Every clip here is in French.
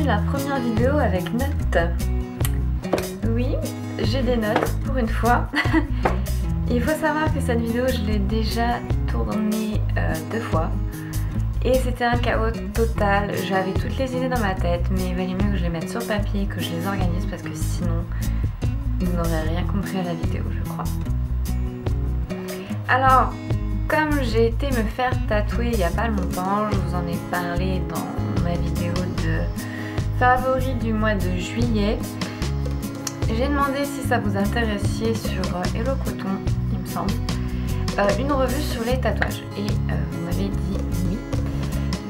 aujourd'hui la première vidéo avec notes. Oui, j'ai des notes pour une fois. Il faut savoir que cette vidéo je l'ai déjà tournée 2 fois. Et c'était un chaos total, j'avais toutes les idées dans ma tête, mais il valait mieux que je les mette sur papier, que je les organise parce que sinon vous n'aurez rien compris à la vidéo, je crois. Alors, comme j'ai été me faire tatouer il n'y a pas longtemps, je vous en ai parlé dans ma vidéo de favoris du mois de juillet, j'ai demandé si ça vous intéressait sur Hello Coton, il me semble, une revue sur les tatouages et vous m'avez dit oui.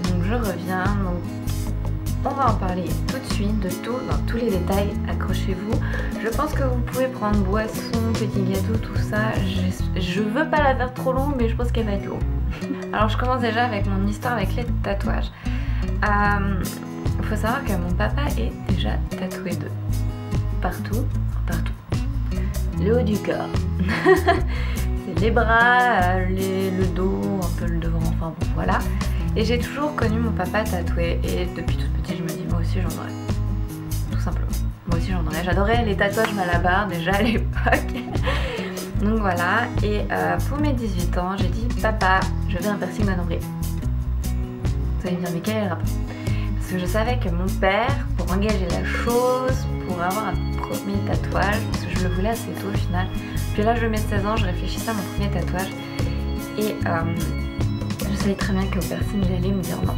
Donc je reviens, donc on va en parler tout de suite de tout, dans tous les détails, accrochez-vous. Je pense que vous pouvez prendre boisson, petit gâteau, tout ça. Je veux pas la faire trop longue mais je pense qu'elle va être longue. Alors je commence déjà avec mon histoire avec les tatouages. Il faut savoir que mon papa est déjà tatoué de partout. Le haut du corps. C'est les bras, le dos, un peu le devant, enfin bon voilà. Et j'ai toujours connu mon papa tatoué et depuis toute petite je me dis moi aussi j'en aurais. Tout simplement. Moi aussi j'en aurais. J'adorais les tatouages Malabar déjà à l'époque. Donc voilà. Et pour mes 18 ans j'ai dit papa je veux un piercing de nombril. Vous allez me dire mais quel est le rapport? Parce que je savais que mon père, pour engager la chose, pour avoir un premier tatouage, parce que je le voulais assez tôt au final. Puis là je mets 16 ans, je réfléchissais à mon premier tatouage. Et je savais très bien qu'au piercing il allait me dire non.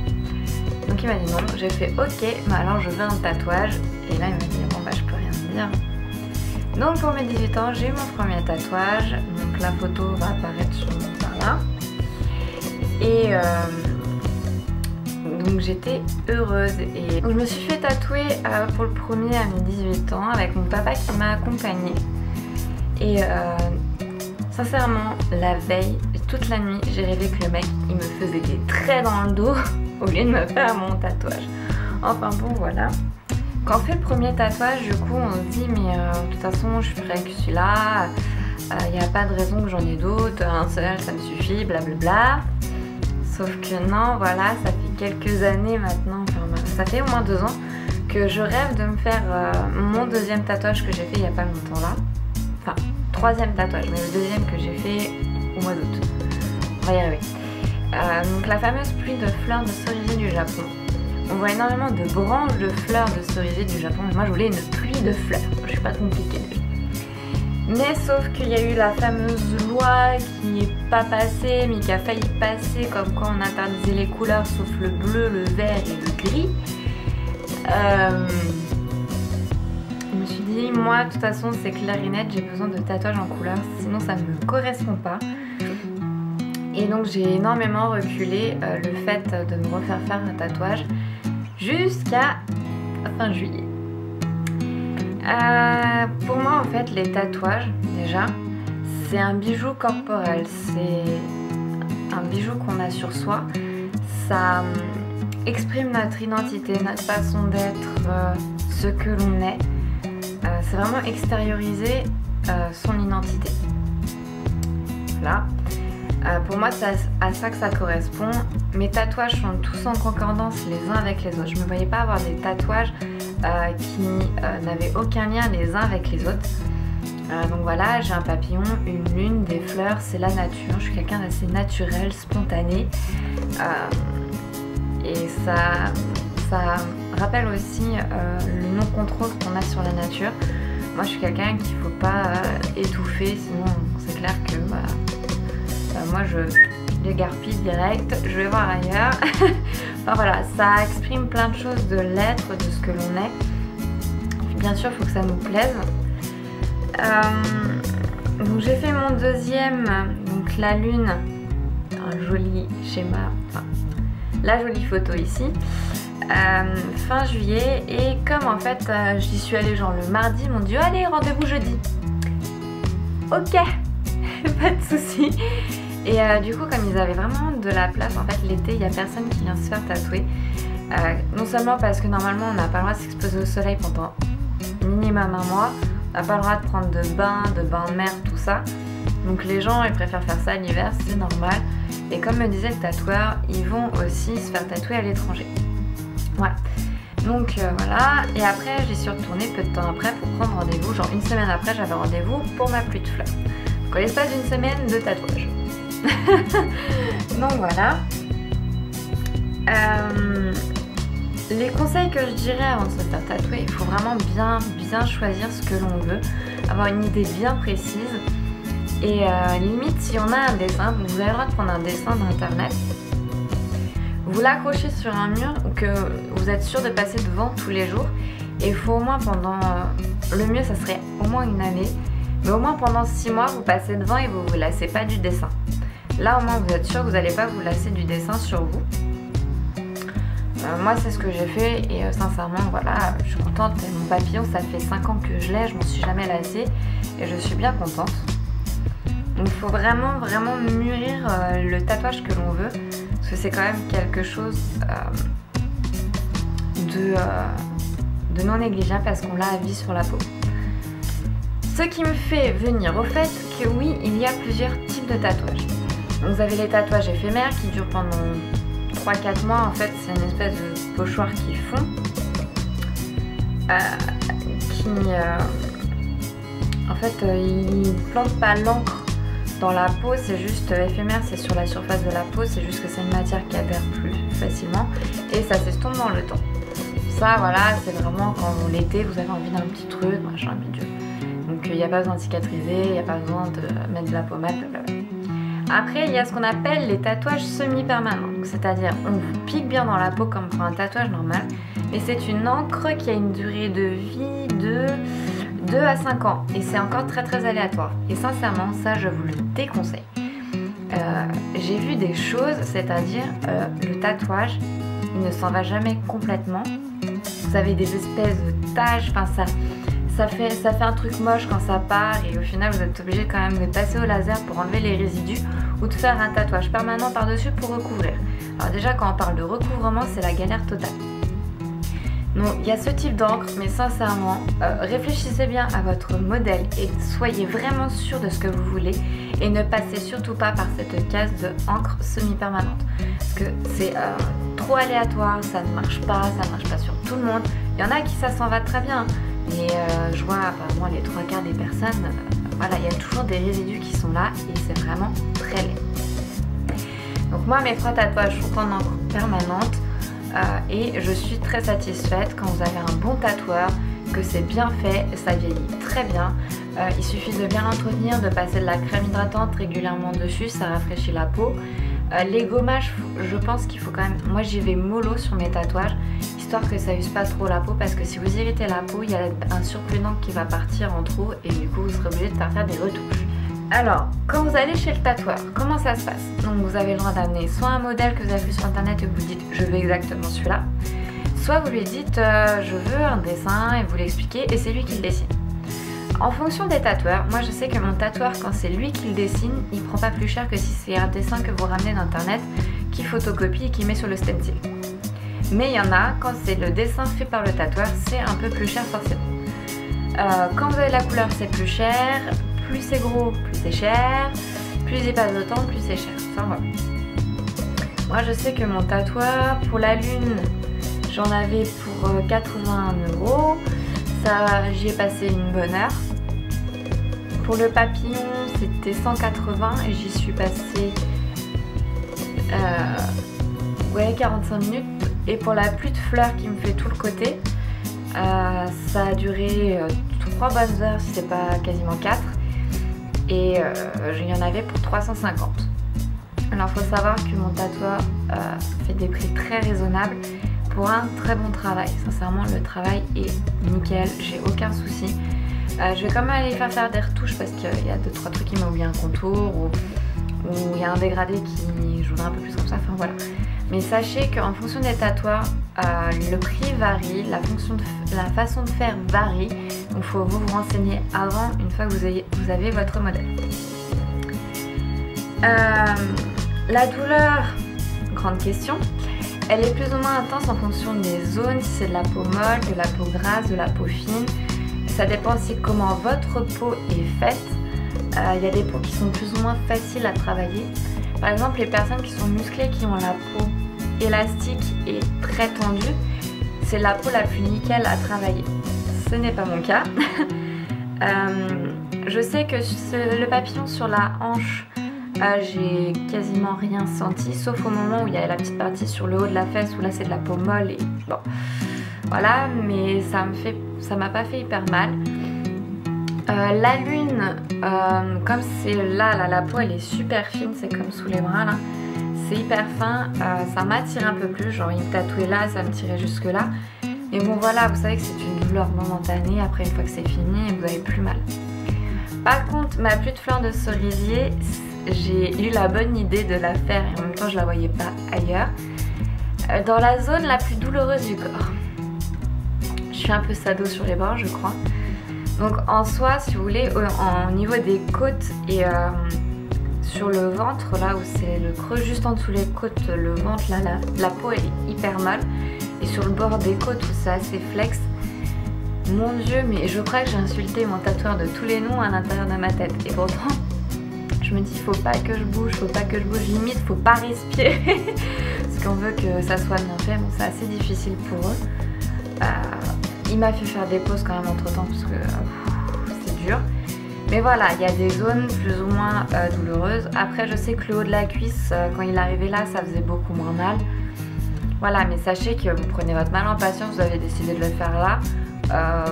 Donc il m'a dit non, j'ai fait ok, mais alors je veux un tatouage. Et là il m'a dit bon bah je peux rien dire. Donc pour mes 18 ans j'ai eu mon premier tatouage. Donc la photo va apparaître sur par là. Et donc j'étais heureuse. Et donc, je me suis fait tatouer pour le premier à mes 18 ans avec mon papa qui m'a accompagnée. Et sincèrement la veille, toute la nuit, j'ai rêvé que le mec il me faisait des traits dans le dos au lieu de me faire mon tatouage. Enfin bon voilà. Quand on fait le premier tatouage, du coup on se dit mais de toute façon je ferai que celui-là, il n'y a pas de raison que j'en ai d'autres, un seul ça me suffit, blablabla. Sauf que non, voilà, ça fait quelques années maintenant, enfin ça fait au moins 2 ans que je rêve de me faire mon deuxième tatouage que j'ai fait il n'y a pas longtemps là. Enfin, 3e tatouage, mais le 2e que j'ai fait au mois d'août. On va y arriver. Donc la fameuse pluie de fleurs de cerisier du Japon. On voit énormément de branches de fleurs de cerisier du Japon, mais moi je voulais une pluie de fleurs. Je suis pas compliquée. Mais sauf qu'il y a eu la fameuse loi qui n'est pas passée, mais qui a failli passer, comme quoi on interdisait les couleurs sauf le bleu, le vert et le gris. Je me suis dit, moi de toute façon c'est clair et net, j'ai besoin de tatouages en couleur, sinon ça ne me correspond pas. Et donc j'ai énormément reculé le fait de me refaire faire un tatouage jusqu'à fin juillet. Pour moi en fait les tatouages déjà c'est un bijou corporel, c'est un bijou qu'on a sur soi, ça exprime notre identité, notre façon d'être, ce que l'on est, c'est vraiment extérioriser son identité. Voilà. Pour moi c'est à ça que ça correspond. Mes tatouages sont tous en concordance les uns avec les autres. Je ne me voyais pas avoir des tatouages qui n'avaient aucun lien les uns avec les autres. Donc voilà, j'ai un papillon, une lune, des fleurs, c'est la nature. Je suis quelqu'un d'assez naturel, spontané. Et ça rappelle aussi le non-contrôle qu'on a sur la nature. Moi je suis quelqu'un qu'il ne faut pas étouffer, sinon c'est clair que moi je dégarpille direct, je vais voir ailleurs. Enfin voilà, ça exprime plein de choses de l'être, de ce que l'on est. Bien sûr, il faut que ça nous plaise. Donc j'ai fait mon deuxième, donc la lune, un joli schéma, enfin la jolie photo ici, fin juillet. Et comme en fait j'y suis allée genre le mardi, ils m'ont dit allez rendez-vous jeudi. Ok, pas de souci. Et du coup comme ils avaient vraiment de la place, en fait l'été il n'y a personne qui vient se faire tatouer. Non seulement parce que normalement on n'a pas le droit de s'exposer au soleil pendant minimum 1 mois, on n'a pas le droit de prendre de bains de mer, tout ça. Donc les gens ils préfèrent faire ça l'hiver, c'est normal. Et comme me disait le tatoueur, ils vont aussi se faire tatouer à l'étranger. Voilà. Donc voilà, et après j'y suis retournée peu de temps après pour prendre rendez-vous, genre une semaine après j'avais rendez-vous pour ma pluie de fleurs. Donc à l'espace d'une semaine de tatouage. Donc voilà. Les conseils que je dirais avant de se faire tatouer, il faut vraiment bien choisir ce que l'on veut, avoir une idée bien précise. Et limite, si on a un dessin, vous avez le droit de prendre un dessin d'internet, vous l'accrochez sur un mur ou que vous êtes sûr de passer devant tous les jours. Et il faut au moins pendant, le mieux ça serait au moins une année, mais au moins pendant 6 mois vous passez devant et vous ne vous lassez pas du dessin. Là au moins vous êtes sûr que vous n'allez pas vous lasser du dessin sur vous. Moi c'est ce que j'ai fait et sincèrement voilà, je suis contente. Mon papillon ça fait 5 ans que je l'ai, je m'en suis jamais lassée et je suis bien contente. Donc il faut vraiment mûrir le tatouage que l'on veut, parce que c'est quand même quelque chose de non négligeable parce qu'on l'a à vie sur la peau. Ce qui me fait venir au fait que oui, il y a plusieurs types de tatouages. Donc, vous avez les tatouages éphémères qui durent pendant 3-4 mois, en fait c'est une espèce de pochoir qui fond, en fait ils ne plantent pas l'encre dans la peau, c'est juste éphémère, c'est sur la surface de la peau, c'est juste que c'est une matière qui adhère plus facilement et ça s'estompe dans le temps. Ça voilà, c'est vraiment quand l'été vous avez envie d'un petit truc, machin bidule. Donc il n'y a pas besoin de cicatriser, il n'y a pas besoin de mettre de la pommade, blablabla. Après il y a ce qu'on appelle les tatouages semi-permanents, c'est-à-dire on vous pique bien dans la peau comme pour un tatouage normal, mais c'est une encre qui a une durée de vie de 2 à 5 ans et c'est encore très aléatoire et sincèrement ça je vous le déconseille. J'ai vu des choses, c'est-à-dire le tatouage il ne s'en va jamais complètement, vous avez des espèces de taches, enfin ça fait un truc moche quand ça part et au final vous êtes obligé quand même de passer au laser pour enlever les résidus ou de faire un tatouage permanent par dessus pour recouvrir. Alors déjà quand on parle de recouvrement c'est la galère totale. Donc il y a ce type d'encre, mais sincèrement, réfléchissez bien à votre modèle et soyez vraiment sûr de ce que vous voulez et ne passez surtout pas par cette case de encre semi-permanente. Parce que c'est trop aléatoire, ça ne marche pas sur tout le monde. Il y en a qui ça s'en va très bien, mais je vois apparemment les 3/4 des personnes, voilà, il y a toujours des résidus qui sont là et c'est vraiment très laid. Donc moi mes 3 tatouages sont en encre permanente. Et je suis très satisfaite quand vous avez un bon tatoueur, que c'est bien fait, ça vieillit très bien. Il suffit de bien l'entretenir, de passer de la crème hydratante régulièrement dessus, ça rafraîchit la peau. Les gommages, je pense qu'il faut quand même... Moi j'y vais mollo sur mes tatouages, histoire que ça use pas trop la peau, parce que si vous irritez la peau, il y a un surplus d'encre qui va partir en trop et du coup vous serez obligé de faire des retouches. Alors, quand vous allez chez le tatoueur, comment ça se passe? Donc vous avez le droit d'amener soit un modèle que vous avez vu sur internet et vous dites je veux exactement celui-là, soit vous lui dites je veux un dessin et vous l'expliquez et c'est lui qui le dessine. En fonction des tatoueurs, moi je sais que mon tatoueur quand c'est lui qui le dessine, il prend pas plus cher que si c'est un dessin que vous ramenez d'internet, qui photocopie et qui met sur le stencil. Mais il y en a, quand c'est le dessin fait par le tatoueur, c'est un peu plus cher forcément. Quand vous avez la couleur c'est plus cher. Plus c'est gros, plus c'est cher, plus il passe de temps, plus c'est cher. Enfin voilà. Moi je sais que mon tatoueur pour la lune, j'en avais pour 81 €. Ça, j'y ai passé une bonne heure. Pour le papillon, c'était 180 et j'y suis passée 45 minutes. Et pour la pluie de fleurs qui me fait tout le côté, ça a duré 3 bonnes heures si c'est pas quasiment 4. Et il y en avait pour 350. Alors il faut savoir que mon tatoueur fait des prix très raisonnables pour un très bon travail. Sincèrement le travail est nickel, j'ai aucun souci. Je vais quand même aller faire des retouches parce qu'il y a 2-3 trucs qui m'ont oublié un contour ou il y a un dégradé qui je voudrais un peu plus comme ça, enfin voilà. Mais sachez qu'en fonction des tatoueurs, le prix varie, la façon de faire varie. Donc il faut vous renseigner avant, une fois que vous avez votre modèle. La douleur, grande question. Elle est plus ou moins intense en fonction des zones, si c'est de la peau molle, de la peau grasse, de la peau fine. Ça dépend aussi comment votre peau est faite. Il y a des peaux qui sont plus ou moins faciles à travailler. Par exemple, les personnes qui sont musclées, qui ont la peau élastique et très tendue, c'est la peau la plus nickel à travailler. Ce n'est pas mon cas. Je sais que le papillon sur la hanche, j'ai quasiment rien senti, sauf au moment où il y a la petite partie sur le haut de la fesse où là c'est de la peau molle et bon, voilà, mais ça m'a pas fait hyper mal. La lune, comme c'est là, la peau elle est super fine, c'est comme sous les bras là, c'est hyper fin, ça m'attire un peu plus, genre il me tatouait là, ça me tirait jusque là. Mais bon voilà, vous savez que c'est une douleur momentanée, après une fois que c'est fini, vous avez plus mal. Par contre, ma pluie de fleurs de cerisier, j'ai eu la bonne idée de la faire et en même temps je la voyais pas ailleurs. Dans la zone la plus douloureuse du corps. Je suis un peu sado sur les bords je crois. Donc en soi, si vous voulez, au niveau des côtes et sur le ventre, là où c'est le creux, juste en dessous les côtes, le ventre, là, la peau elle est hyper molle. Et sur le bord des côtes où c'est assez flex, mon dieu, mais je crois que j'ai insulté mon tatoueur de tous les noms à l'intérieur de ma tête. Et pourtant, je me dis, faut pas que je bouge, limite, faut pas respirer. Parce qu'on veut que ça soit bien fait, bon c'est assez difficile pour eux. Il m'a fait faire des pauses quand même entre temps parce que c'est dur. Mais voilà, il y a des zones plus ou moins douloureuses. Après je sais que le haut de la cuisse, quand il arrivait là, ça faisait beaucoup moins mal. Voilà, mais sachez que vous prenez votre mal en patience, vous avez décidé de le faire là.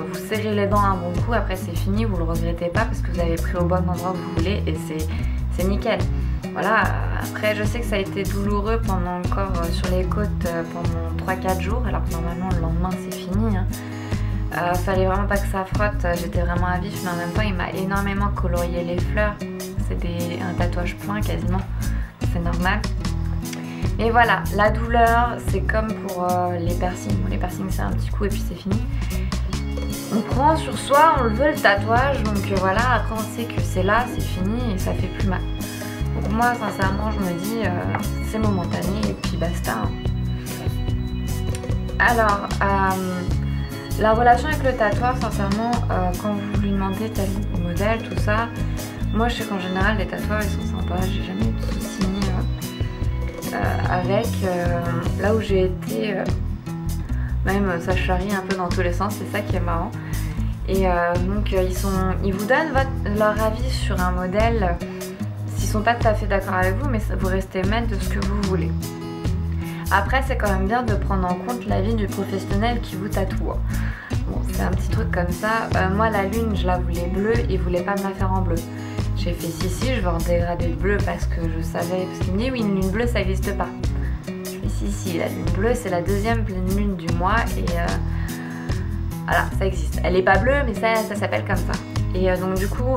Vous serrez les dents un bon coup, après c'est fini, vous le regrettez pas parce que vous avez pris au bon endroit où vous voulez et c'est nickel. Voilà, après je sais que ça a été douloureux pendant encore sur les côtes pendant 3-4 jours, alors que normalement le lendemain c'est fini. Hein. Fallait vraiment pas que ça frotte, j'étais vraiment à vif, mais en même temps il m'a énormément colorié les fleurs. C'est un tatouage plein quasiment, c'est normal. Et voilà, la douleur c'est comme pour les piercings. Bon, les piercings c'est un petit coup et puis c'est fini. On prend sur soi, on le veut le tatouage, donc voilà, après on sait que c'est là, c'est fini et ça fait plus mal. Donc moi sincèrement je me dis c'est momentané et puis basta. Alors la relation avec le tatoueur, sincèrement, quand vous lui demandez tel modèle, tout ça, moi je sais qu'en général les tatoueurs ils sont sympas, j'ai jamais eu de soucis avec. Là où j'ai été, même ça charrie un peu dans tous les sens, c'est ça qui est marrant. Et donc ils vous donnent leur avis sur un modèle, s'ils sont pas tout à fait d'accord avec vous, mais vous restez maître de ce que vous voulez. Après c'est quand même bien de prendre en compte l'avis du professionnel qui vous tatoue. Bon c'est un petit truc comme ça, moi la lune je la voulais bleue, il voulait pas me la faire en bleu. J'ai fait si je vais en dégrader de bleu parce que je savais, parce qu'il me dit oui une lune bleue ça n'existe pas. Je fais si la lune bleue c'est la deuxième pleine lune du mois et voilà ça existe. Elle est pas bleue mais ça s'appelle comme ça. Et donc du coup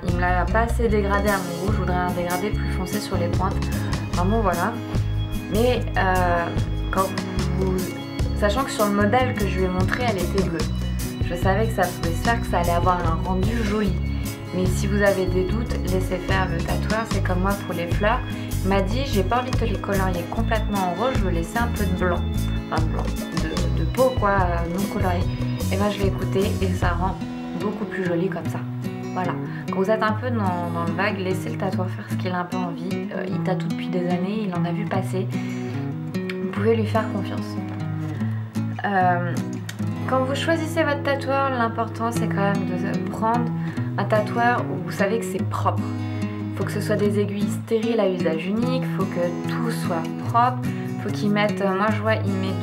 il me l'a pas assez dégradé à mon goût, je voudrais un dégradé plus foncé sur les pointes. Enfin bon voilà. Mais quand sachant que sur le modèle que je lui ai montré, elle était bleue. Je savais que ça pouvait se faire, que ça allait avoir un rendu joli. Mais si vous avez des doutes, laissez faire le tatoueur. C'est comme moi pour les fleurs. Il m'a dit, j'ai pas envie de te les colorier complètement en rose, je veux laisser un peu de blanc. Enfin blanc, de peau quoi, non coloriée. Et ben je l'ai écouté et ça rend beaucoup plus joli comme ça. Voilà, quand vous êtes un peu dans le vague, laissez le tatoueur faire ce qu'il a un peu envie. Il tatoue depuis des années, il en a vu passer. Vous pouvez lui faire confiance. Quand vous choisissez votre tatoueur, l'important c'est quand même de prendre un tatoueur où vous savez que c'est propre. Il faut que ce soit des aiguilles stériles à usage unique, il faut que tout soit propre. Il faut qu'il mette, moi je vois, il met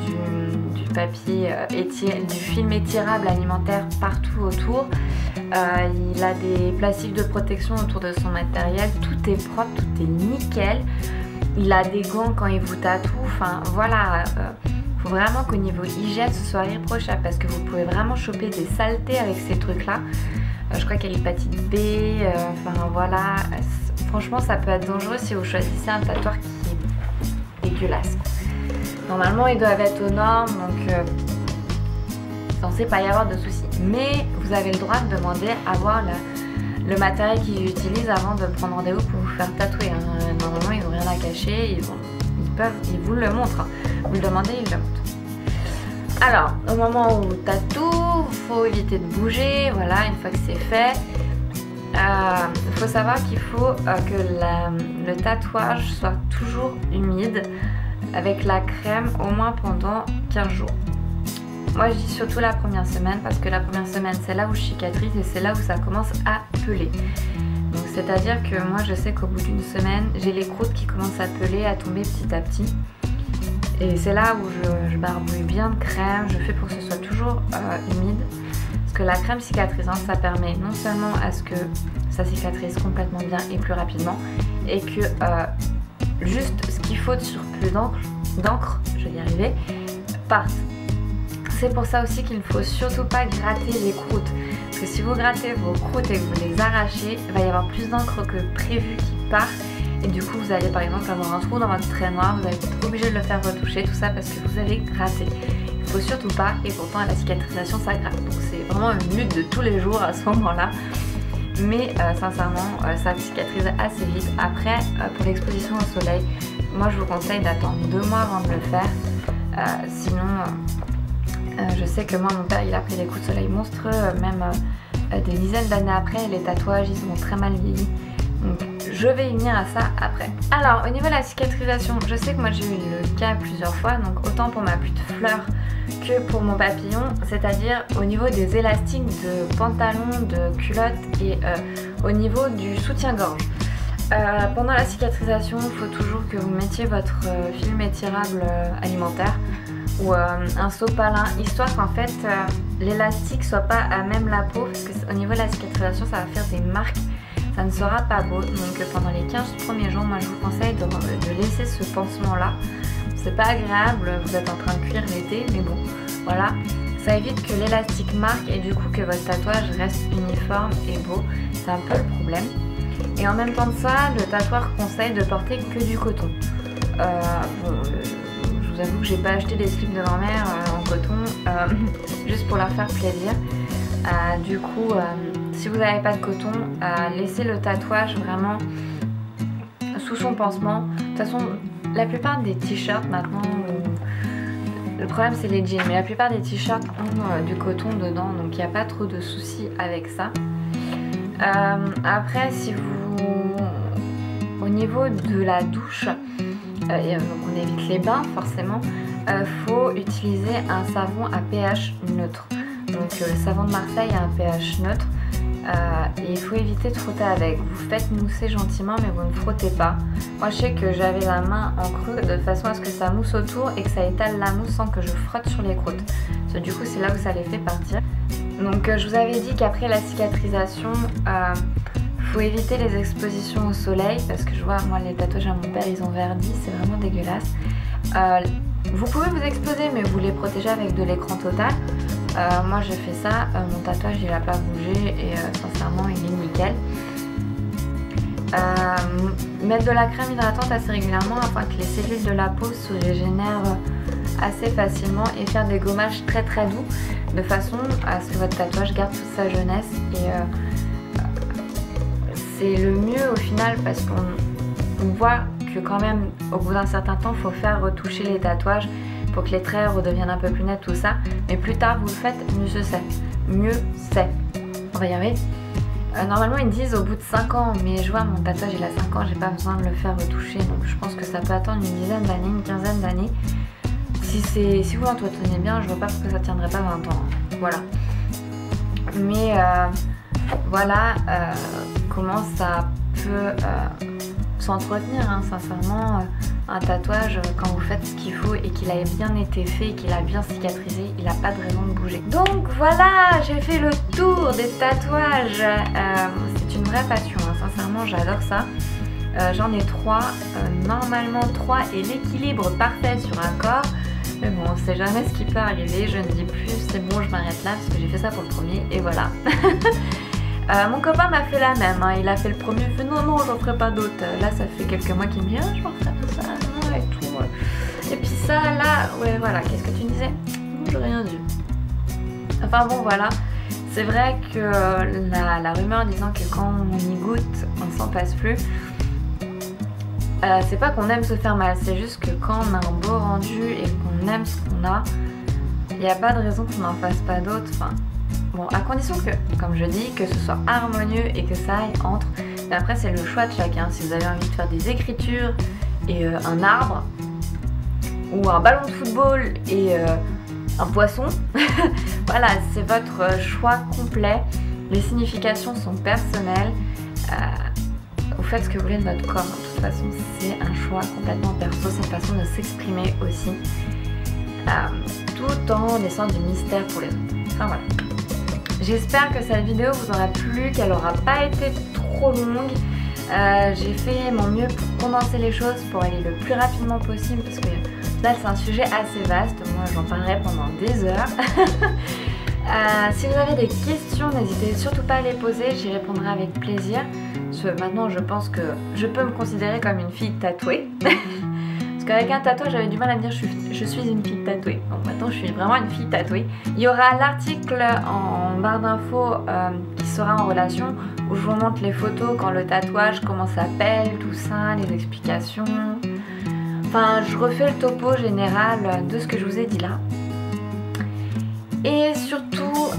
du papier, du film étirable alimentaire partout autour. Il a des plastifs de protection autour de son matériel, tout est propre, tout est nickel. Il a des gants quand il vous tatoue, enfin voilà, faut vraiment qu'au niveau hygiène ce soit irréprochable parce que vous pouvez vraiment choper des saletés avec ces trucs là. Je crois qu'il y a l'hépatite B, enfin voilà, franchement ça peut être dangereux si vous choisissez un tatoueur qui est dégueulasse. Normalement ils doivent être aux normes donc censé pas y avoir de soucis. Mais vous avez le droit de demander à voir le matériel qu'ils utilisent avant de prendre rendez-vous pour vous faire tatouer. Hein. Normalement ils n'ont rien à cacher, ils vous le montrent. Hein. Vous le demandez, ils le montrent. Alors, au moment où on tatoue, il faut éviter de bouger. Voilà, une fois que c'est fait, il faut savoir qu'il faut que le tatouage soit toujours humide avec la crème au moins pendant 15 jours. Moi je dis surtout la première semaine parce que la première semaine c'est là où je cicatrise et c'est là où ça commence à peler. Donc c'est à dire que moi je sais qu'au bout d'une semaine j'ai les croûtes qui commencent à peler, à tomber petit à petit. Et c'est là où je barbouille bien de crème, je fais pour que ce soit toujours humide. Parce que la crème cicatrisante ça permet non seulement à ce que ça cicatrise complètement bien et plus rapidement, et que juste ce qu'il faut de surplus d'encre, je vais y arriver, parte. C'est pour ça aussi qu'il ne faut surtout pas gratter les croûtes. Parce que si vous grattez vos croûtes et que vous les arrachez, il va y avoir plus d'encre que prévu qui part. Et du coup vous allez par exemple avoir un trou dans votre trait noir, vous allez être obligé de le faire retoucher, tout ça parce que vous avez gratté. Il ne faut surtout pas, et pourtant à la cicatrisation ça gratte. Donc c'est vraiment une lutte de tous les jours à ce moment-là. Mais sincèrement ça cicatrise assez vite. Après pour l'exposition au soleil, moi je vous conseille d'attendre 2 mois avant de le faire. Sinon je sais que moi mon père il a pris des coups de soleil monstrueux, même des dizaines d'années après, les tatouages ils ont très mal vieilli. Donc je vais y venir à ça après. Alors au niveau de la cicatrisation, je sais que moi j'ai eu le cas plusieurs fois, donc autant pour ma pluie de fleurs que pour mon papillon, c'est-à-dire au niveau des élastiques de pantalon, de culotte et au niveau du soutien-gorge. Pendant la cicatrisation, il faut toujours que vous mettiez votre film étirable alimentaire ou un sopalin, histoire qu'en fait l'élastique soit pas à même la peau, parce qu'au niveau de la cicatrisation ça va faire des marques, ça ne sera pas beau. Donc pendant les 15 premiers jours, moi je vous conseille de laisser ce pansement là. C'est pas agréable, vous êtes en train de cuire l'été, mais bon, voilà. Ça évite que l'élastique marque et du coup que votre tatouage reste uniforme et beau. C'est un peu le problème. Et en même temps de ça, le tatoueur conseille de porter que du coton. Bon, je vous avoue que j'ai pas acheté des slips de grand-mère en coton, juste pour leur faire plaisir. Du coup, si vous n'avez pas de coton, laissez le tatouage vraiment sous son pansement. De toute façon, la plupart des t-shirts maintenant, le problème c'est les jeans, mais la plupart des t-shirts ont du coton dedans, donc il n'y a pas trop de soucis avec ça. Après, si vous, au niveau de la douche, donc on évite les bains forcément, faut utiliser un savon à pH neutre. Donc le savon de Marseille a un pH neutre. Et il faut éviter de frotter avec. Vous faites mousser gentiment mais vous ne frottez pas. Moi je sais que j'avais la main en creux de façon à ce que ça mousse autour et que ça étale la mousse sans que je frotte sur les croûtes. Parce que du coup c'est là où ça les fait partir. Donc je vous avais dit qu'après la cicatrisation, faut éviter les expositions au soleil parce que je vois moi les tatouages à mon père ils ont verdi, c'est vraiment dégueulasse. Vous pouvez vous exposer mais vous les protégez avec de l'écran total. Moi j'ai fait ça, mon tatouage il a pas bougé et sincèrement il est nickel. Mettre de la crème hydratante assez régulièrement afin que les cellules de la peau se régénèrent assez facilement et faire des gommages très très doux de façon à ce que votre tatouage garde toute sa jeunesse et c'est le mieux au final parce qu'on voit que quand même au bout d'un certain temps il faut faire retoucher les tatouages pour que les traits redeviennent un peu plus nets, tout ça. Mais plus tard vous le faites, mieux c'est. Mieux c'est. On va y arriver. Normalement ils disent au bout de 5 ans, mais je vois mon tatouage il a 5 ans, j'ai pas besoin de le faire retoucher. Donc je pense que ça peut attendre une dizaine d'années, une quinzaine d'années. Si vous l'entretenez bien, je vois pas pourquoi ça tiendrait pas 20 ans. Voilà. Mais voilà comment ça peut s'entretenir, hein, sincèrement. Un tatouage, quand vous faites ce qu'il faut et qu'il a bien été fait et qu'il a bien cicatrisé, il n'a pas de raison de bouger. Donc voilà, j'ai fait le tour des tatouages. C'est une vraie passion, hein. Sincèrement j'adore ça. J'en ai 3, normalement 3 est l'équilibre parfait sur un corps. Mais bon, on sait jamais ce qui peut arriver, je ne dis plus c'est bon je m'arrête là parce que j'ai fait ça pour le premier et voilà. Mon copain m'a fait la même, hein. Il a fait le premier, il fait non, j'en ferai pas d'autres. Là, ça fait quelques mois qu'il me dit, ah, je m'en ferai pas ça, et tout. Et puis ça, là, ouais, voilà, qu'est-ce que tu disais? Non, j'ai rien dit. Enfin bon, voilà. C'est vrai que la rumeur disant que quand on y goûte, on s'en passe plus. C'est pas qu'on aime se faire mal, c'est juste que quand on a un beau rendu et qu'on aime ce qu'on a, il n'y a pas de raison qu'on n'en fasse pas d'autres. Enfin, bon, à condition que, comme je dis, que ce soit harmonieux et que ça aille entre. Mais après, c'est le choix de chacun. Si vous avez envie de faire des écritures et un arbre, ou un ballon de football et un poisson. Voilà, c'est votre choix complet. Les significations sont personnelles. Vous faites ce que vous voulez de votre corps. De toute façon, c'est un choix complètement perso. C'est une façon de s'exprimer aussi. Tout en laissant du mystère pour les autres. Enfin voilà. J'espère que cette vidéo vous aura plu, qu'elle n'aura pas été trop longue. J'ai fait mon mieux pour condenser les choses, pour aller le plus rapidement possible, parce que là c'est un sujet assez vaste. Moi j'en parlerai pendant des heures. Si vous avez des questions, n'hésitez surtout pas à les poser, j'y répondrai avec plaisir. Parce que maintenant je pense que je peux me considérer comme une fille tatouée. Parce qu'avec un tatouage j'avais du mal à me dire je suis une fille tatouée. Donc maintenant je suis vraiment une fille tatouée. Il y aura l'article en barre d'infos qui sera en relation, où je vous montre les photos quand le tatouage, comment ça s'appelle, tout ça, les explications. Enfin je refais le topo général de ce que je vous ai dit là. Et surtout,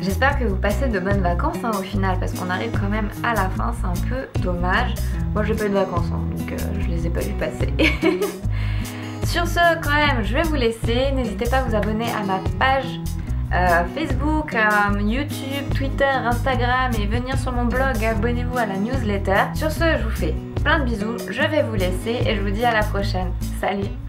j'espère que vous passez de bonnes vacances au final, parce qu'on arrive quand même à la fin, c'est un peu dommage. Moi j'ai pas eu de vacances, donc je les ai pas vu passer. Sur ce, quand même, je vais vous laisser. N'hésitez pas à vous abonner à ma page Facebook, YouTube, Twitter, Instagram et venir sur mon blog, abonnez-vous à la newsletter. Sur ce, je vous fais plein de bisous, je vais vous laisser et je vous dis à la prochaine. Salut!